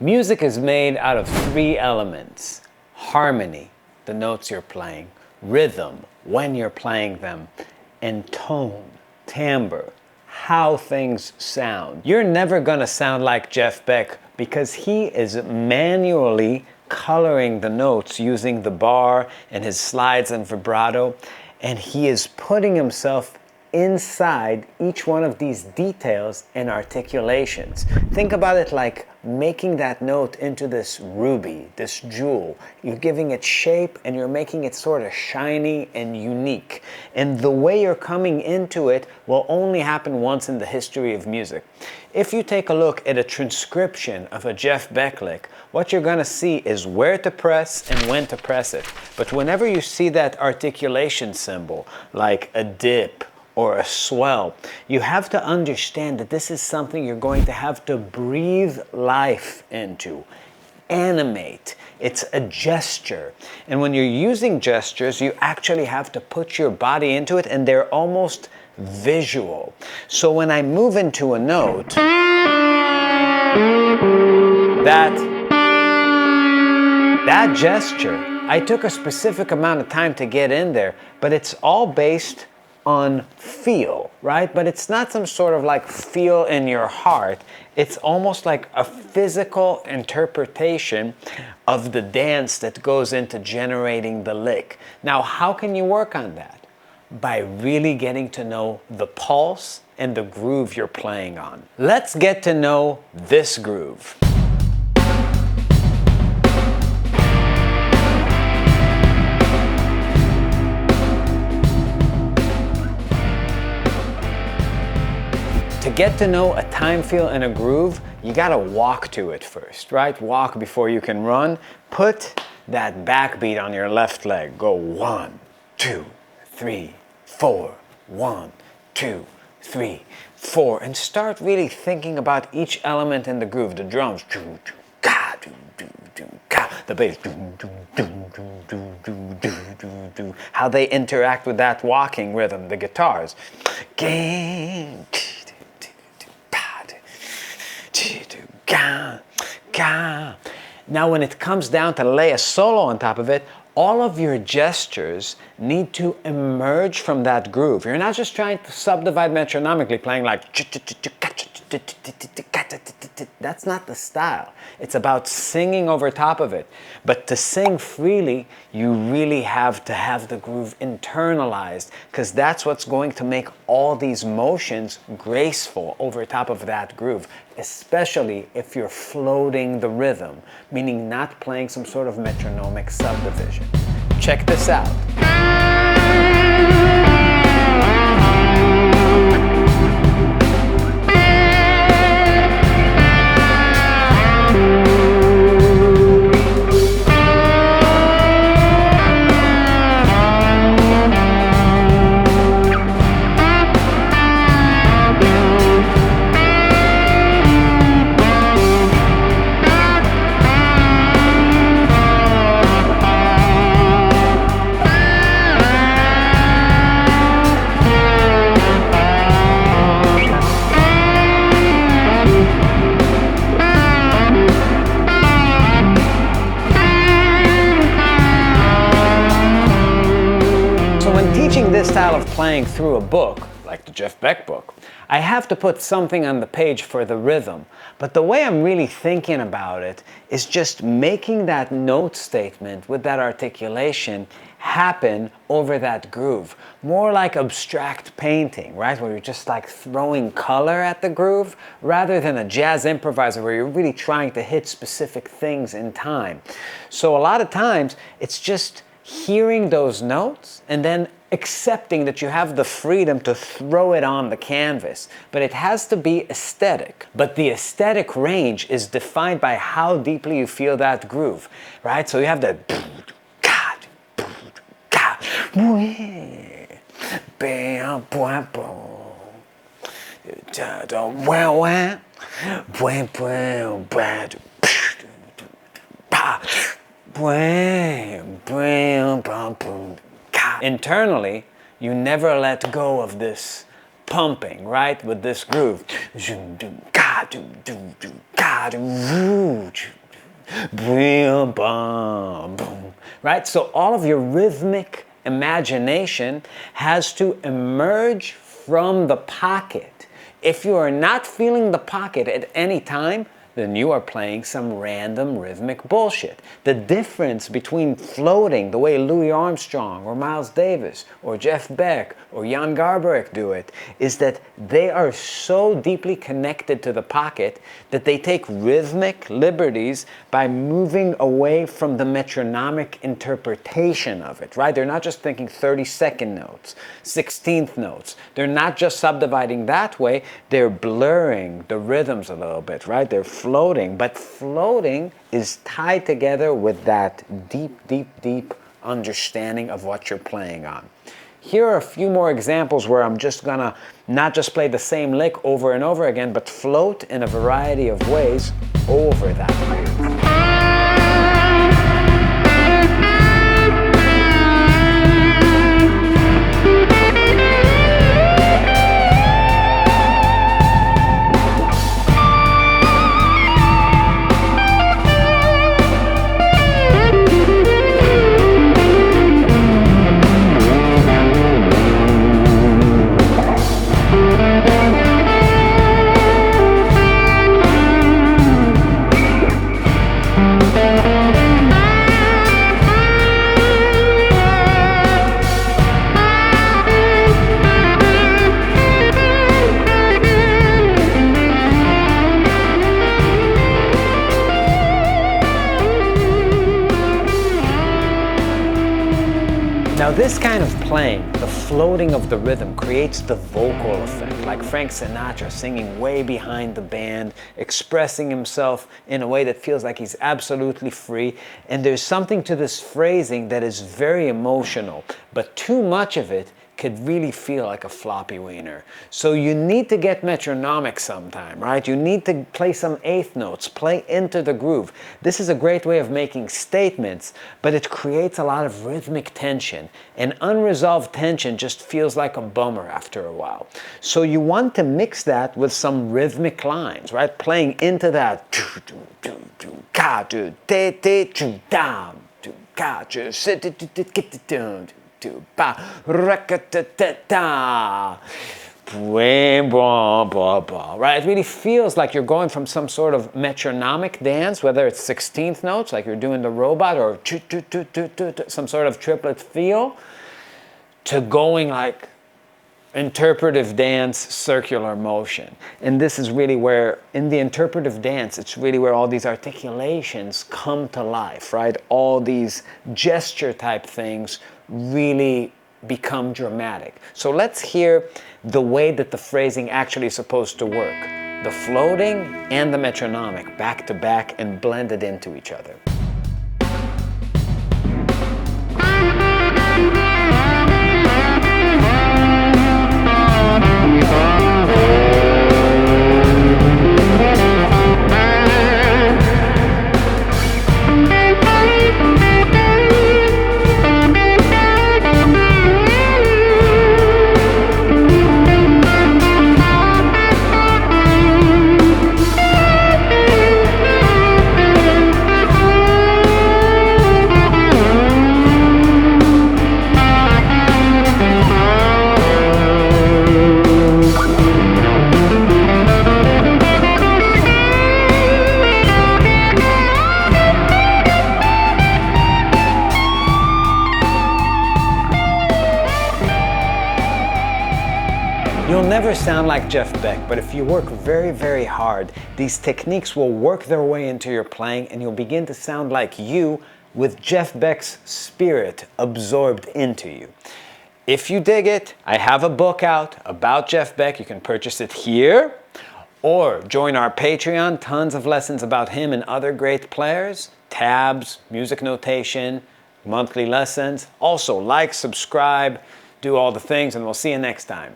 Music is made out of three elements: harmony, the notes you're playing, rhythm, when you're playing them, and tone, timbre, how things sound. You're never gonna sound like Jeff Beck because he is manually coloring the notes using the bar and his slides and vibrato, and he is putting himself inside each one of these details and articulations. Think about it like making that note into this ruby, this jewel. You're giving it shape and you're making it sort of shiny and unique. And the way you're coming into it will only happen once in the history of music. If you take a look at a transcription of a Jeff Beck lick, what you're gonna see is where to press and when to press it. But whenever you see that articulation symbol, like a dip, or a swell, you have to understand that this is something you're going to have to breathe life into, animate. It's a gesture. And when you're using gestures, you actually have to put your body into it, and they're almost visual. So when I move into a note, that gesture, I took a specific amount of time to get in there, but it's all based on feel, right? But it's not some sort of like feel in your heart. It's almost like a physical interpretation of the dance that goes into generating the lick. Now, how can you work on that? By really getting to know the pulse and the groove you're playing on. Let's get to know this groove. To get to know a time feel and a groove, you gotta walk to it first, right? Walk before you can run. Put that backbeat on your left leg. Go 1, 2, 3, 4. 1, 2, 3, 4. And start really thinking about each element in the groove. The drums, the bass, how they interact with that walking rhythm. The guitars, now when it comes down to lay a solo on top of it, all of your gestures need to emerge from that groove. You're not just trying to subdivide metronomically, playing like that's not the style. It's about singing over top of it. But to sing freely, you really have to have the groove internalized, because that's what's going to make all these motions graceful over top of that groove, especially if you're floating the rhythm, meaning not playing some sort of metronomic subdivision. Check this out. This style of playing through a book, like the Jeff Beck book, I have to put something on the page for the rhythm. But the way I'm really thinking about it is just making that note statement with that articulation happen over that groove. More like abstract painting, right? Where you're just like throwing color at the groove, rather than a jazz improviser where you're really trying to hit specific things in time. So a lot of times it's just hearing those notes and then accepting that you have the freedom to throw it on the canvas. But it has to be aesthetic. But the aesthetic range is defined by how deeply you feel that groove, right? So you have that internally, you never let go of this pumping, right, with this groove. Right? So all of your rhythmic imagination has to emerge from the pocket. If you are not feeling the pocket at any time, then you are playing some random rhythmic bullshit. The difference between floating the way Louis Armstrong or Miles Davis or Jeff Beck or Jan Garbarek do it is that they are so deeply connected to the pocket that they take rhythmic liberties by moving away from the metronomic interpretation of it, right? They're not just thinking 32nd notes, 16th notes. They're not just subdividing that way, they're blurring the rhythms a little bit, right? They're floating, but floating is tied together with that deep, deep, deep understanding of what you're playing on. Here are a few more examples where I'm just gonna not just play the same lick over and over again, but float in a variety of ways over that groove. Now this kind of playing, the floating of the rhythm, creates the vocal effect, like Frank Sinatra singing way behind the band, expressing himself in a way that feels like he's absolutely free. And there's something to this phrasing that is very emotional, but too much of it could really feel like a floppy wiener. So you need to get metronomic sometime, right? You need to play some eighth notes, play into the groove. This is a great way of making statements, but it creates a lot of rhythmic tension. And unresolved tension just feels like a bummer after a while. So you want to mix that with some rhythmic lines, right? Playing into that. Right? It really feels like you're going from some sort of metronomic dance, whether it's 16th notes, like you're doing the robot, or some sort of triplet feel, to going like interpretive dance, circular motion. And this is really where, in the interpretive dance, it's really where all these articulations come to life, right? All these gesture type things really become dramatic. So let's hear the way that the phrasing actually is supposed to work. The floating and the metronomic back to back and blended into each other. You'll never sound like Jeff Beck, but if you work very, very hard, these techniques will work their way into your playing and you'll begin to sound like you with Jeff Beck's spirit absorbed into you. If you dig it, I have a book out about Jeff Beck. You can purchase it here or join our Patreon. Tons of lessons about him and other great players, tabs, music notation, monthly lessons. Also like, subscribe, do all the things, and we'll see you next time.